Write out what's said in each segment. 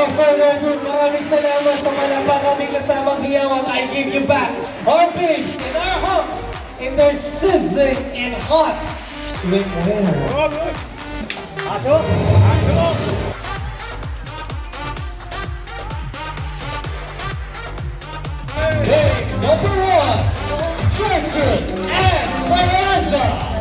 Without further ado, maraming salamat sa malapang aming kasamang hiyawan. I give you back our babes and our hunks in their sizzling and hot swimwear. Ato! Ato! Hey, number one, Trenton and Sayaza.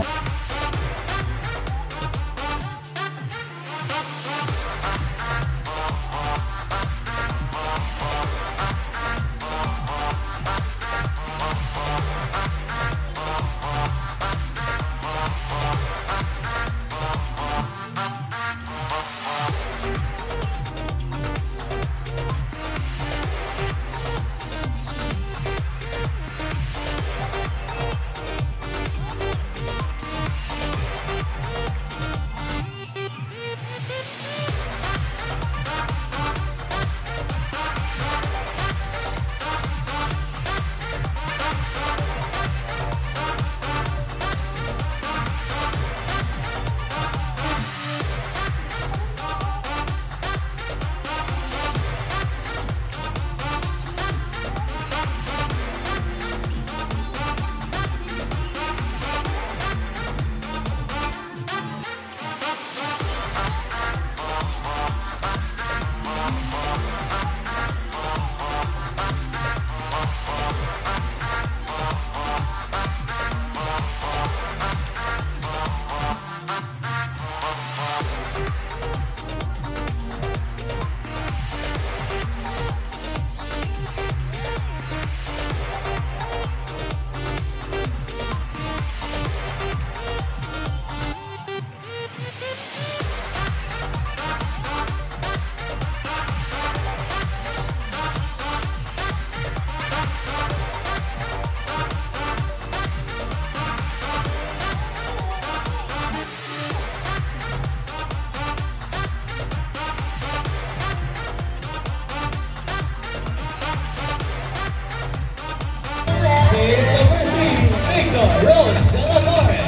Rose de la Torre.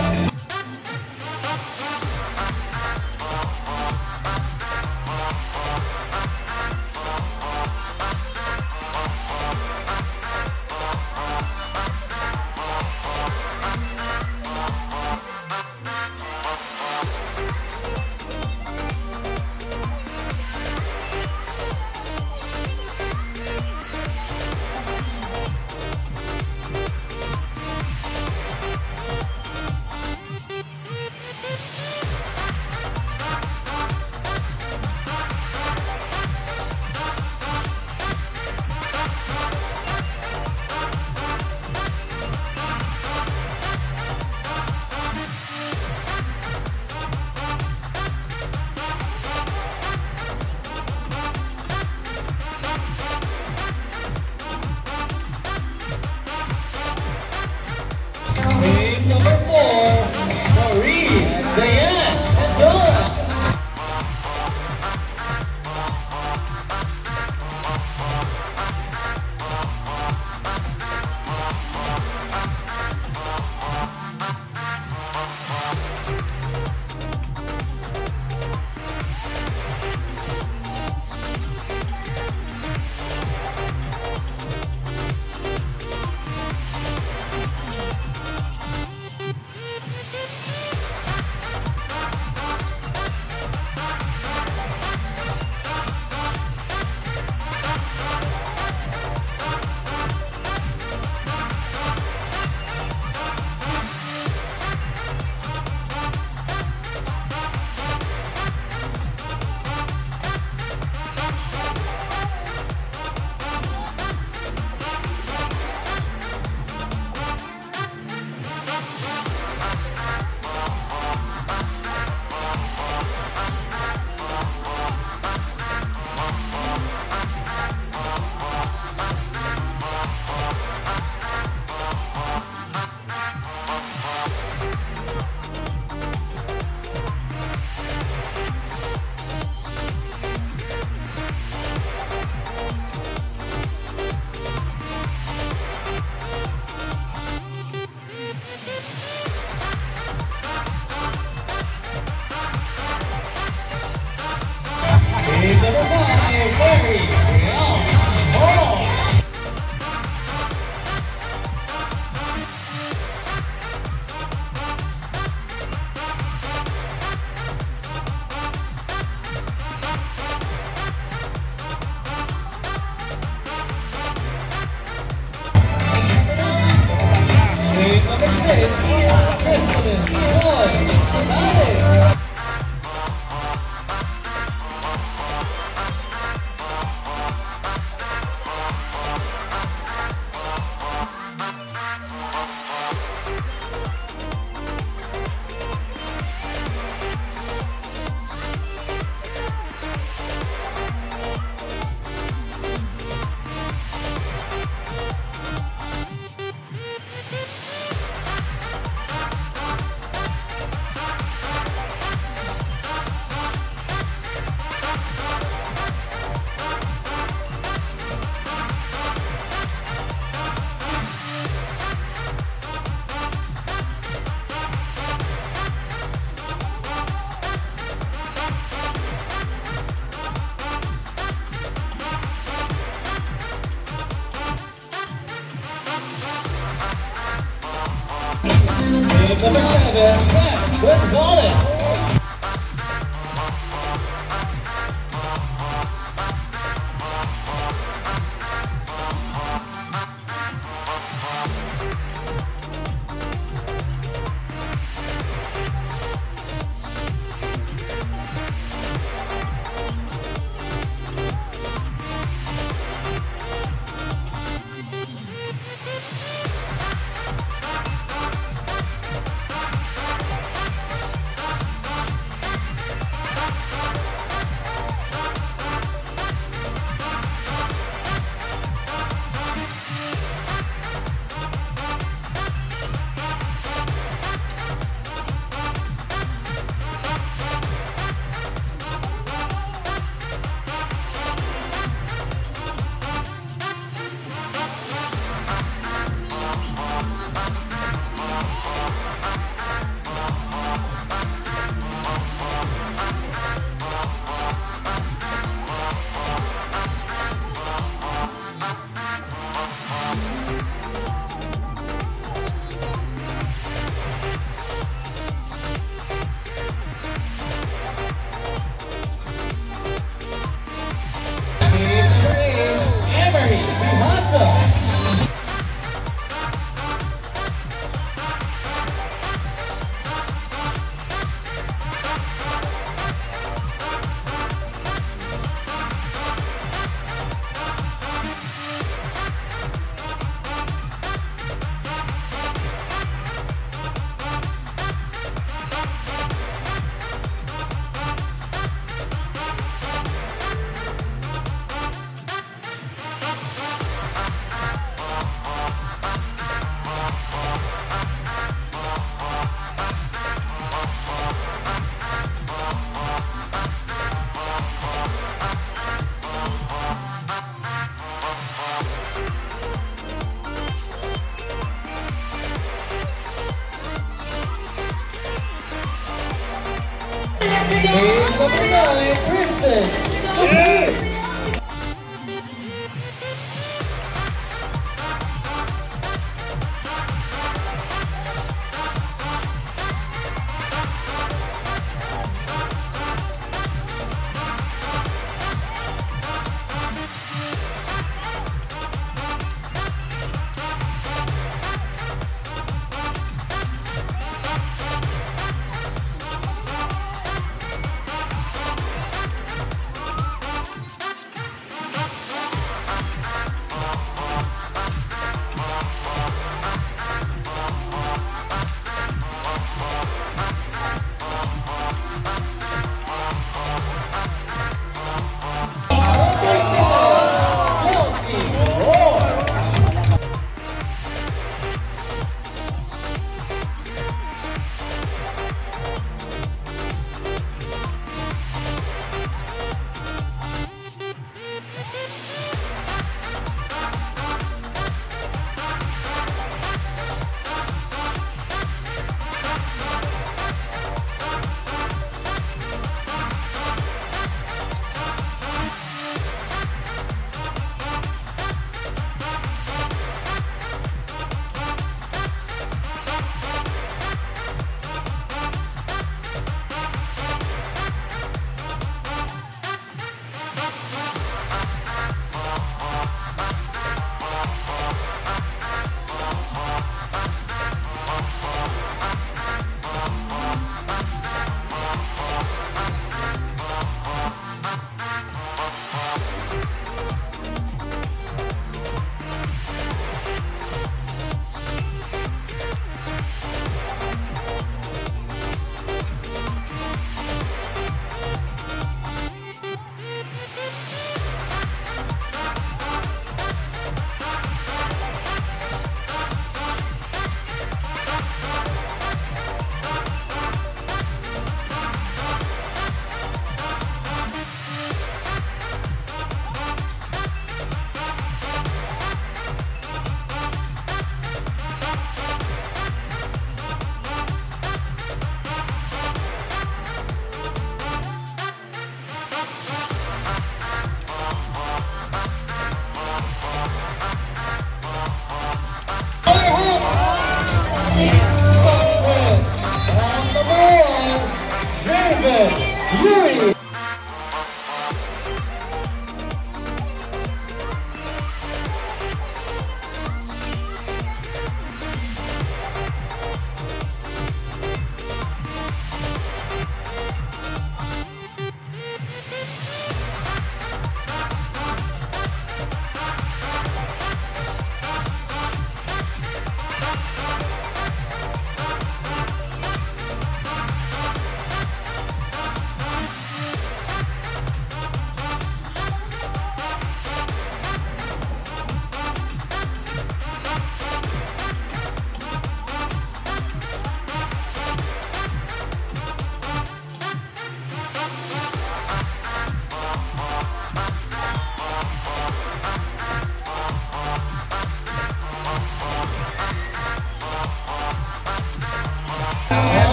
Number 4, Marie Diane Ezola. Number 5, Emery. Number 7, Jeff Gonzalez. Number 9, Princess Supreme. David Yuri.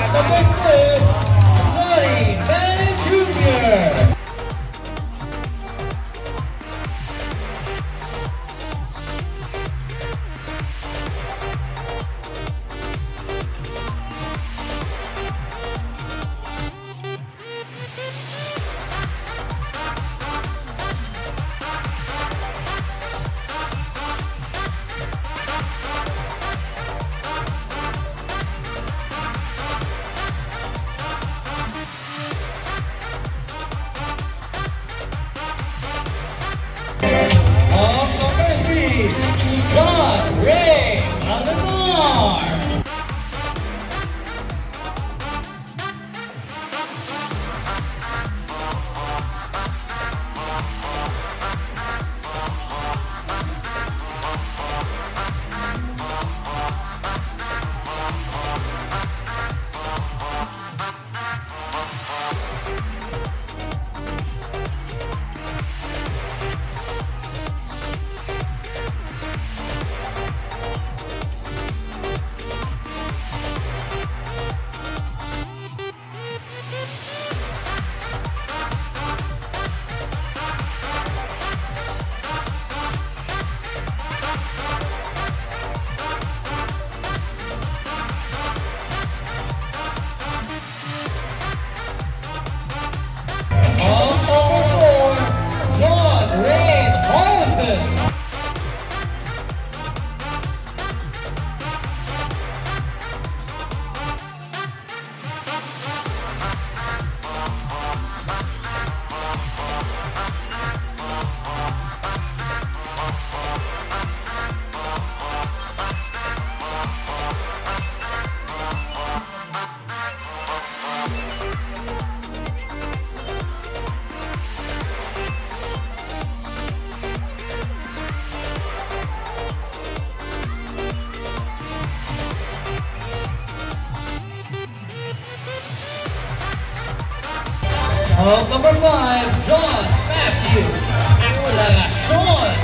Number 2, Sonny Manning Jr. Number 3, Sean Ray Alamar. Number 5, John Matthew Sean.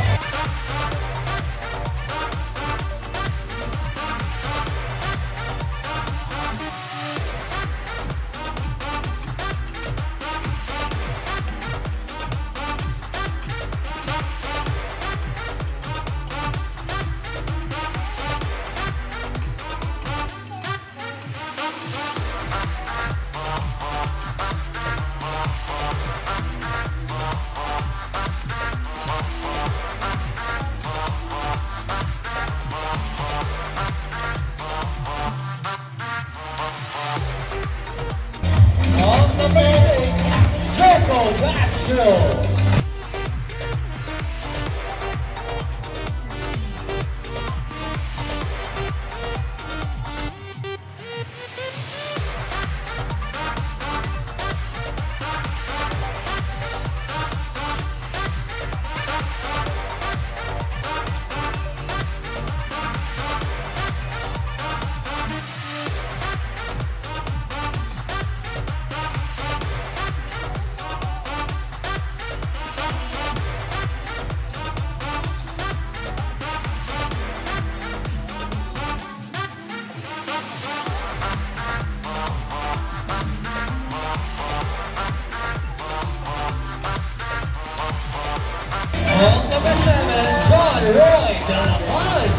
Number 6, Joko Castro. Number 7, John Roy Delapan.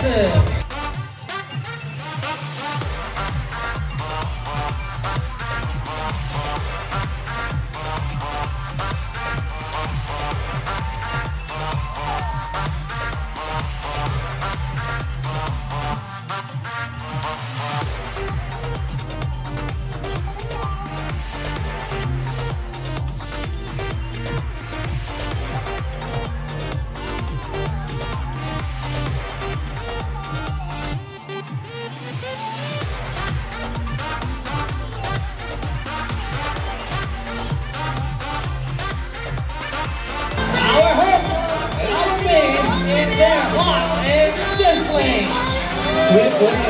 Joseph. And they're hot and sizzling. Swimwear.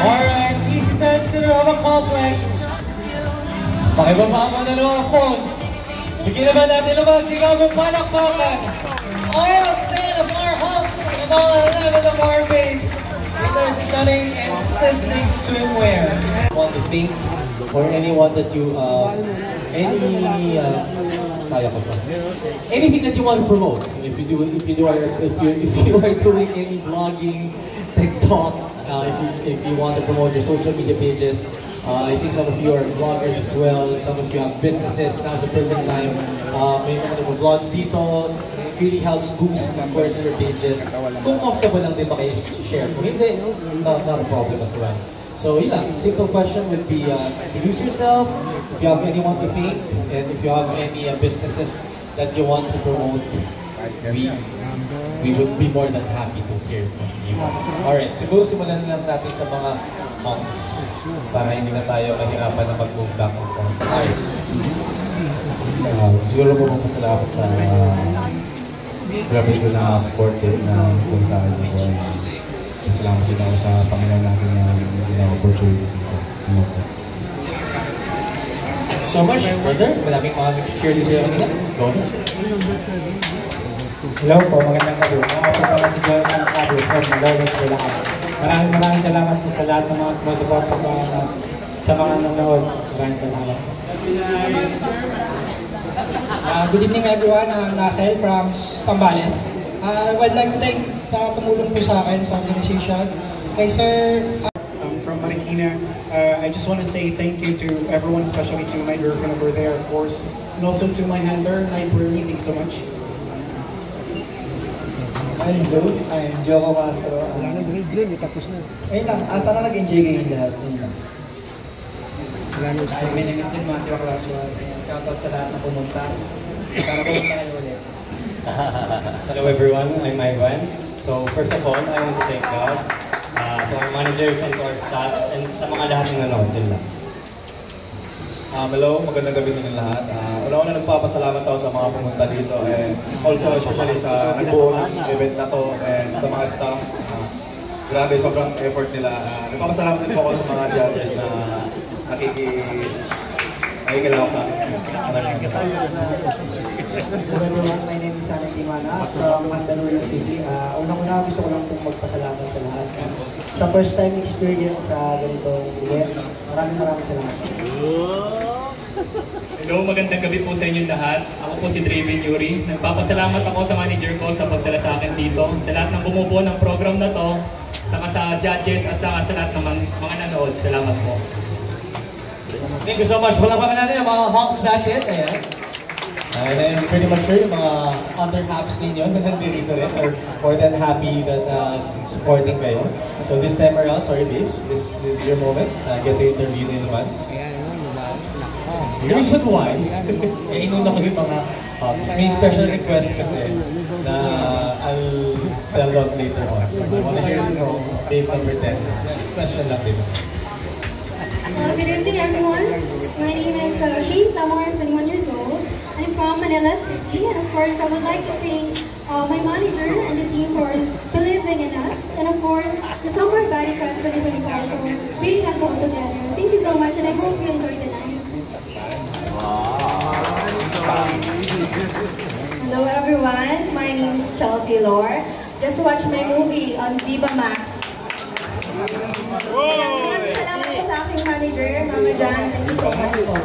Alright, easy dance center of a complex. Pakibaba mo na mga phones. Bigyan naman natin naman si Gabong Palakpakan. All 10 of our humps and all 11 of our babes in their stunning and sizzling swimwear. Want to think or anyone that you, anything that you want to promote. If you are doing any vlogging, TikTok, if you want to promote your social media pages, I think some of you are vloggers as well, some of you have businesses, now's the perfect time. May mga vlogs dito, it really helps boost, of course, your pages. Kung comfortable lang din ba kayo share? Kung hindi, not a problem as well. So yun lang, simple question would be, introduce yourself, if you have anyone to paint, and if you have any businesses that you want to promote, we would be more than happy to hear from you. Alright, siguro simulan lang natin sa mga monks para hindi na tayo kahirapan na mag-move back and forth. Alright. Siguro po mga salamat sa grabe ko na supported na kung sa akin ko. Salamat din ako sa Panginoon natin na opportunity dito. So much, brother. Maraming mga share din sa'yo kanina. Go on. Hello po, magandang gabi. Ako po pala si Jonathan Cabo from Malawag sa lahat. Maraming salamat po sa lahat ng mga sumusuporta sa mga nanonood. Maraming salamat. Good evening everyone, I'm Nasel from Sambales. I would like to thank tumulong po sa akin sa organization. Kay Sir... From Marikina, I just want to say thank you to everyone, especially to my girlfriend over there, of course, and also to my handler, Night Burnie. Thank you so much. Hello, I'm Joko Castro. Wala na grade, tapos na. Ayun lang, asa na nag-enjoy kayo lahat. Ayun lang. My name is Tim Matthew Aclasio. Shoutout sa lahat na pumunta. Para pumunta kayo ulit. Hello everyone, I'm Ivan. So first of all, I want to thank God to our managers and to our staffs, and sa mga lahat ng nanood, yun lang. Hello, magandang gabi sa inyo lahat. Una-una nagpapasalamat ako sa mga pumunta dito and also especially sa nagbuo ng event na to and sa mga staff. Grabe, sobrang effort nila. Nagpapasalamat din po ako sa mga judges na nakikilaw sa akin. Hello everyone, my name is Sanay Dimana from Mandaluyong City. Unang-una gusto ko lang pong magpasalamat sa lahat. Sa first time experience sa ganitong event, maraming salamat. Hello, magandang gabi po sa inyong lahat. Ako po si Draven Yuri. Nagpapasalamat ako sa manager ko sa pagdala sa akin dito. Sa lahat ng bumubuo ng program na to, saka sa judges at saka sa lahat ng mga nanood. Salamat po. Thank you so much. Palakpakan natin ang mga honks natin. Ayan. And then pretty much sure yung mga other halves ninyo na nandito rin are more than happy that supporting kayo. So this time around, sorry babes, this is your moment. Get to interview nyo naman. The reason why, inuna ko yung mga may special request kasi na I'll spell out later on. So I want to hear from babe number 10. Question lang din. Good evening everyone. My name is Shein Tamar, 21 years old. I'm from Manila City, and of course I would like to thank my manager and the team for believing in us, and of course the Summer Body Fest 2025 for bringing us all together. Thank you so much, and I hope you enjoy the night. Hello everyone, my name is Chelsea Lore. Just watch my movie on Viva Max. Maraming salamat po sa aking manager, Mama Jan. Thank you so much po.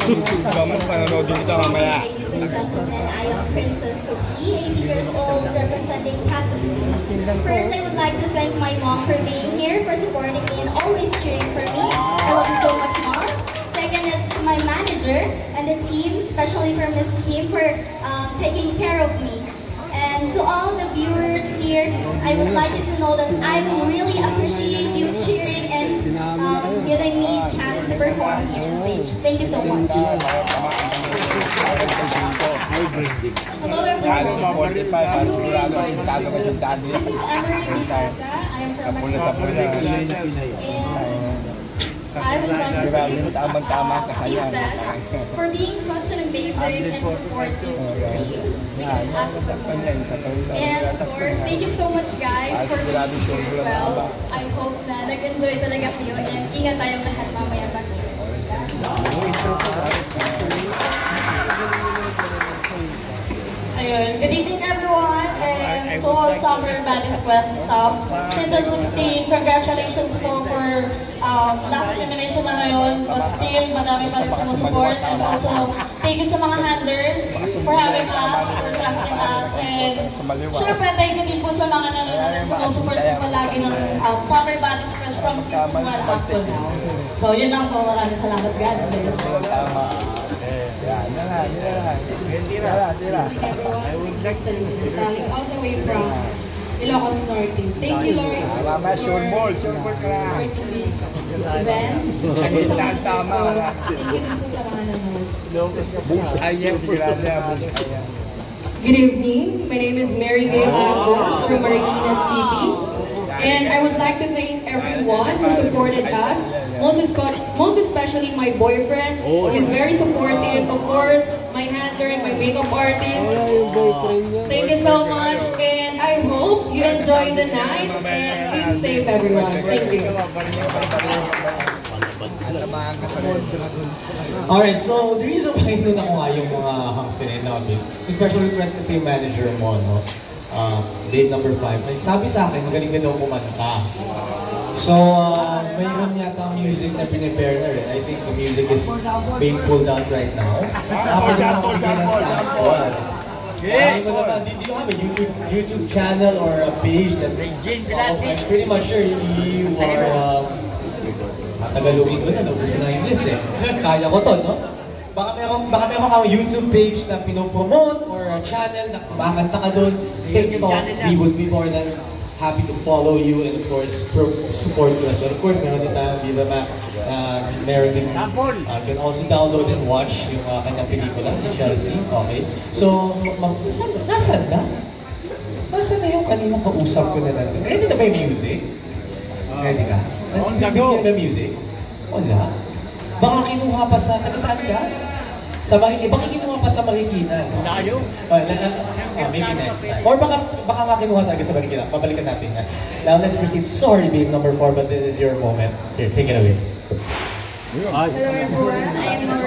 Ladies and gentlemen, I am Princess Suki, 80 years old, representing Kasasin. First, I would like to thank my mom for being here, for supporting me and always cheering for me. I love you so much, Mom. Second is my manager and the team, especially for Miss Kim, for taking care of me. And to all the viewers here, I would like you to know that I really appreciate you cheering and giving me a chance to perform here on stage. Thank you so much. Hello everyone. This is Emery Micasa. I am from Manila. I would like to thank Ethan for being such an amazing and supportive team. And of course, thank you so much guys for being here as well. I hope na nag-enjoy talaga kayo and ingat tayong lahat mamaya back here. Ayun. Good evening everyone, and to all Summer Baddies Quest staff. Season 16, congratulations po for last elimination na ngayon, but still madami pa rin sumusupport, and also thank you sa mga handlers for having us, for trusting us, and syempre thank you din po sa mga nanonood at sumusupport po palagi ng Summer Baddies Quest from season 1 up to now. So yun lang po, maraming salamat, God bless. All the way from Ilocos Norte. Thank you, Lord, for supporting this event. Thank you din po sa mga nanonood. Good evening. My name is Mary Gay Franco from Marikina City. And I would like to thank everyone who supported us, most especially my boyfriend, who is very supportive. Of course, my handler and my makeup artist. Thank you so much, and I hope you enjoy the night and keep safe, everyone. Thank you. Alright, so the reason why nun ako nga yung mga hangs na is, special request kasi yung manager mo, no? Date number 5, sabi sa akin, magaling ka daw kumanta. So, mayroon yata music na pinipare na rin. I think the music is being pulled out right now. Tapos yung mga sample. Do you have a YouTube channel or a page that I'm pretty much sure you are Tagalogin ko na, gusto na English eh. Kaya ko to, no? Baka meron kang YouTube page na pinopromote or a channel na kumakanta ka doon. We would be more than happy to follow you and of course support you as well. Of course, meron din tayong Viva Max. Meron din, you can also download and watch yung kanyang pelikula ni Chelsea. Okay. So, nasan na? Nasaan na yung kanina kausap ko na natin? Ready na ba yung music? Ready ka? Bigyan ba music? Wala. Baka kinuha pa sa... Tagasaan ka? Sa Marikina. Baka kinuha pa sa Marikina. Layo. Maybe next time. Or baka nga kinuha talaga sa Marikina. Pabalikan natin na. Now let's proceed. Sorry, babe, number 4, but this is your moment. Here, take it away. Hello everyone, I am Marina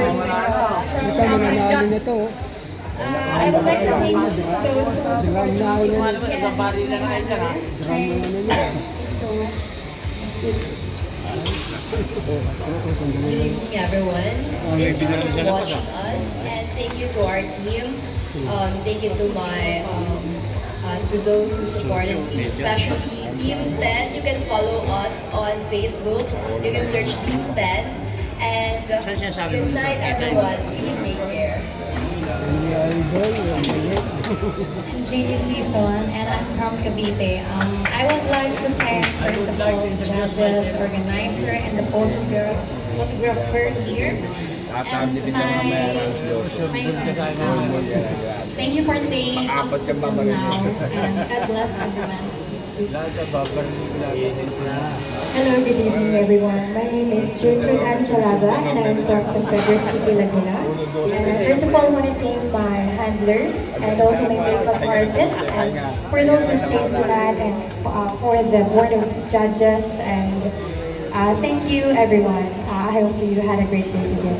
from I would like to thank those who support me. Good evening everyone. Thank you for watching us and thank you to our team. Thank you to my to those who supported me, especially Team 10. You can follow us on Facebook. You can search Team 10. And good night everyone. Please take care. I'm Jeannie Sison and I'm from Cavite. I would like to thank principal, judges, organizer, and the photographer here. And thank you for staying up until now, and God bless everyone. Hello, good evening everyone. My name is Gertrude Ann Salaza and I'm from San Pedro City, Laguna. And I first of all want to thank my handler and also my makeup artist and for those who stays tonight and for the board of judges and thank you everyone. I hope you had a great day today.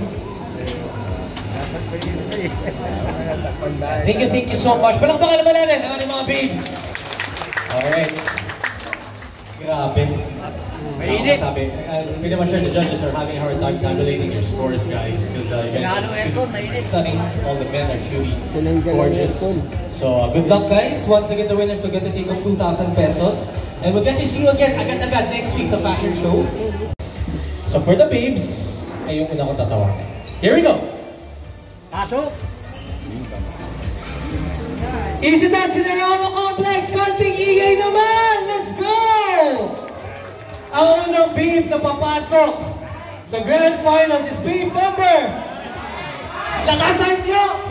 Thank you so much. Palakpakan naman natin ang ating mga babes. Alright. Grabe. Mainit. Sabi, I'm pretty much sure the judges are having a hard time tabulating your scores, guys. Because you guys are stunning. All the men are truly gorgeous. So, good luck, guys. Once again, the winners will get to take home 2,000 pesos. And we'll get to see you again, agad-agad, next week sa fashion show. So, for the babes, ay yung una kong tatawagan. Here we go! Pasok! Easy na Sinarama Complex! Konting ingay naman! Let's go! Ang unang babe na papasok sa Grand Finals is babe number... Lakasan nyo!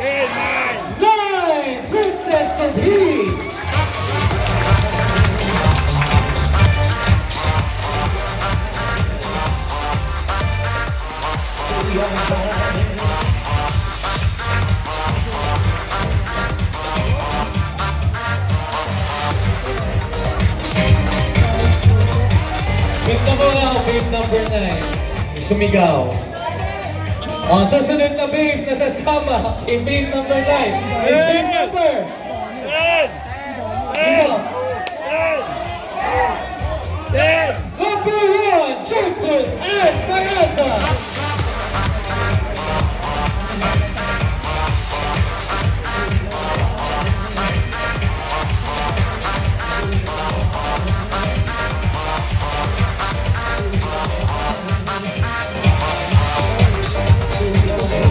9! Princess Sandy! Babe number 9, sumigaw. Ang susunod na babe na sasama in babe number 9 is babe number 1, Gertrude Ann Salaza.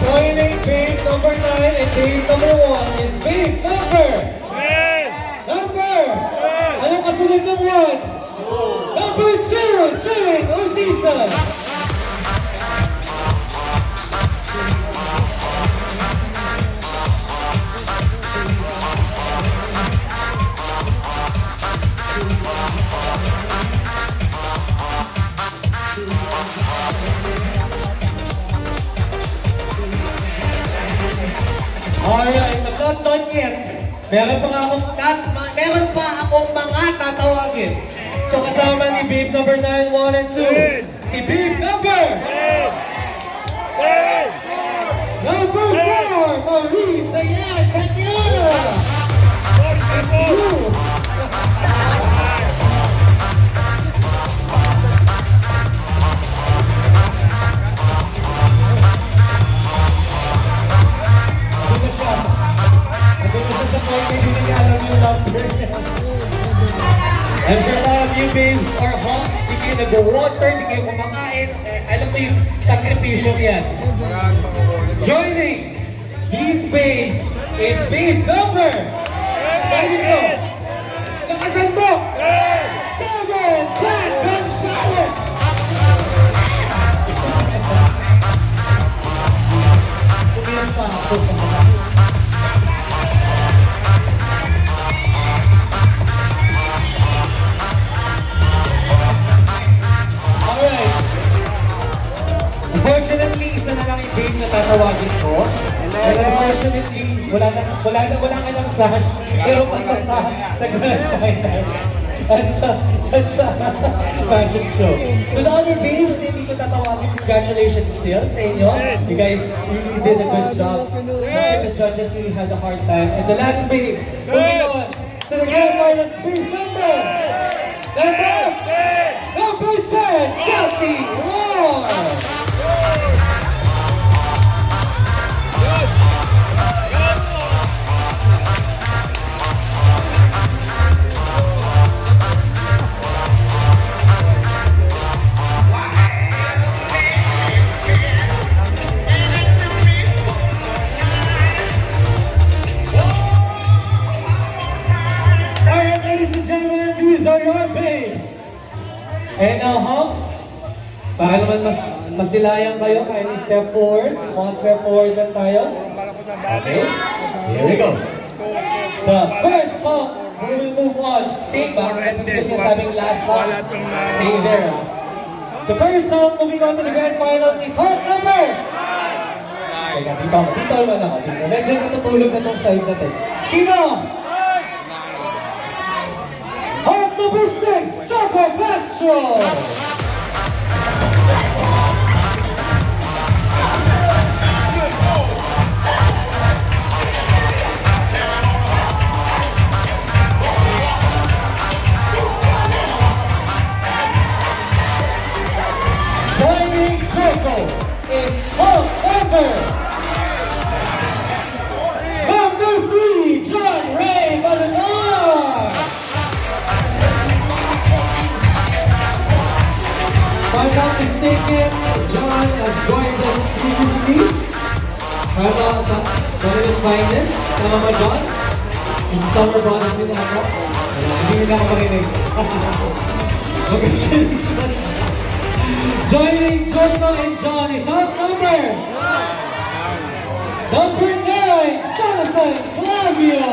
Joining babe number 9 and babe number 1 is babe number 10. Anong kasunod ng 1? Number 2, Jane Osisa. Alright, I'm not done yet. Meron pa akong mga tatawagin. So kasama ni babe number 9, 1 and 2. Si babe number 4, Marie Dayan Cañada. I'm sure a lot of you babes are hot, di kayo nag-water, di kayo kumakain. Alam mo yung sakripisyo niyan. Joining these babes is babe number 7, Lakasan mo! 7, Kat Gonzalez! Pumiyan pa ako sa mga wala ka ng sash, pero pasok na sa grand final. That's a fashion show. To the other babes, hindi ko tatawagin, congratulations still sa inyo. You guys really did a good job. The judges really had a hard time. And the last babe, moving on to the grand final, speed number 10, Chelsea Roar! And now, Hawks, para naman masilayan kayo, kindly step forward. One step forward lang tayo. Okay, here we go. The first Hawk, we will move on. Same ba? Kasi sabing last Hawk, stay there. The first Hawk moving on to the grand finals is Hawk number! Teka, dito naman ako. Medyo natutulog na tong side natin. Sino? Hawk number 6, Choco Castro! Joining Choco is Hawk number 3, John Ray Balanar! If I'm not mistaken, John has joined us previously. Para sa Marinas Finest. Tama ba, John? Yung summer bonus din ako. Hindi nila ako marinig. Congratulations. Joining Jono and John is Hawk number 9, Jonathan Flavio.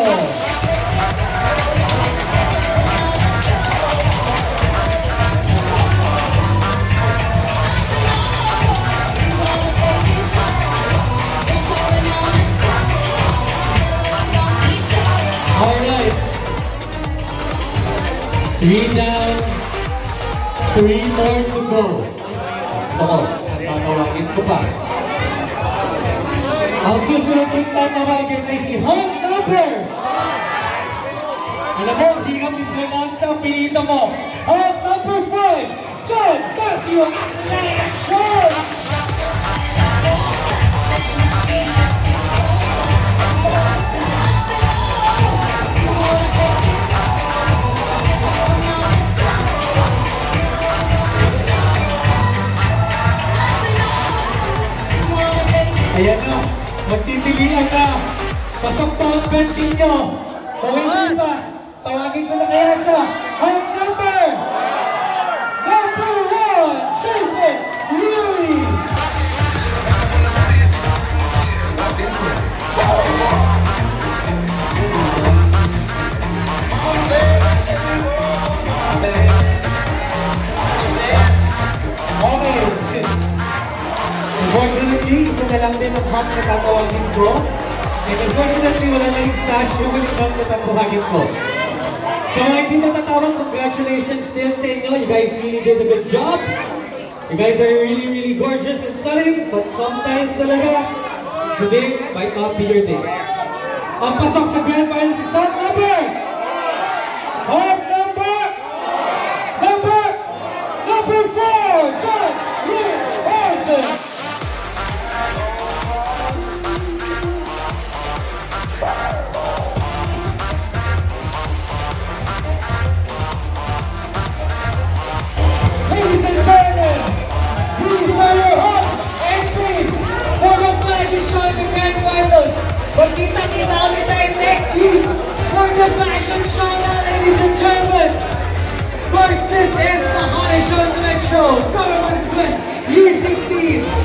Alright. 3 down, 3 more to go. Ako, tatawagin ko pa. Ang susunod kong tatawagin ay si Hawk number. Alam mo, hindi ka pinag-pronounce sa pinito mo. Hawk number 5, John Matthew Aguilera. Ayan na, magtitilian na. Pasok pa ang bentin nyo. Kung hindi pa, tawagin ko na kaya siya. Hawk number 1, Jason Yuri! Okay. Unfortunately, isa na lang din ang Hawk na tatawagin ko. And unfortunately, wala na yung sash yung huling Hawk na tatawagin ko. So, hindi matatawag, congratulations still sa inyo. You guys really did a good job. You guys are really, really gorgeous and stunning. But sometimes talaga, today might not be your day. Ang pasok sa grand final si Hawk number! Hawk number 4, John Lee Orson! Ladies and gentlemen, these are your Hawks and teams for the fashion show in the grand finals. Magkita-kita ulit tayo next week for the fashion show na, ladies and gentlemen. First, this is the hottest show in the Metro, Summer Madness Quest Year 16.